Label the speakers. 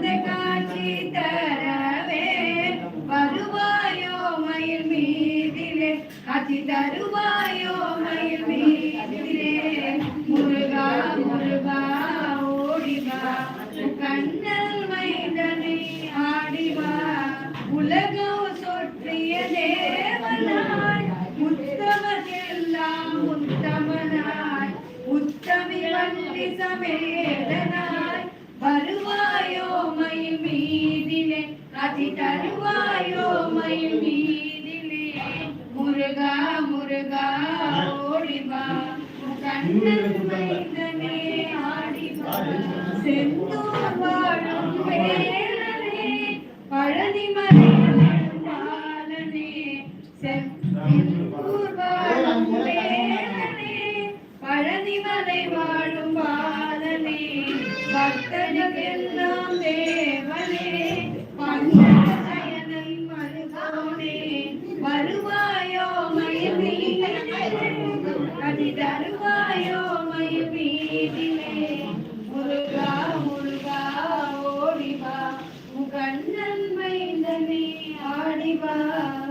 Speaker 1: குழந்தை காட்சி தரவே வருவாயோ மயில் மீதிலே காட்சி தருவாயோ மயில் மீதிலே முருகா முருகா ஓடிவா கண்ணல் மைந்தனை ஆடிவா உலகம் சொற்றிய தேவனாய் உத்தமர்க்கெல்லாம் உத்தமனாய் உத்தமி வள்ளி சமேதனாய் வருவாயோ மயில் மீதிலே காட்சி தருவாயோ மயில் மீதிலே முருகா முருகா ஓடிவா கண்ணன் மைந்தனே ஆடிவா செந்தூர்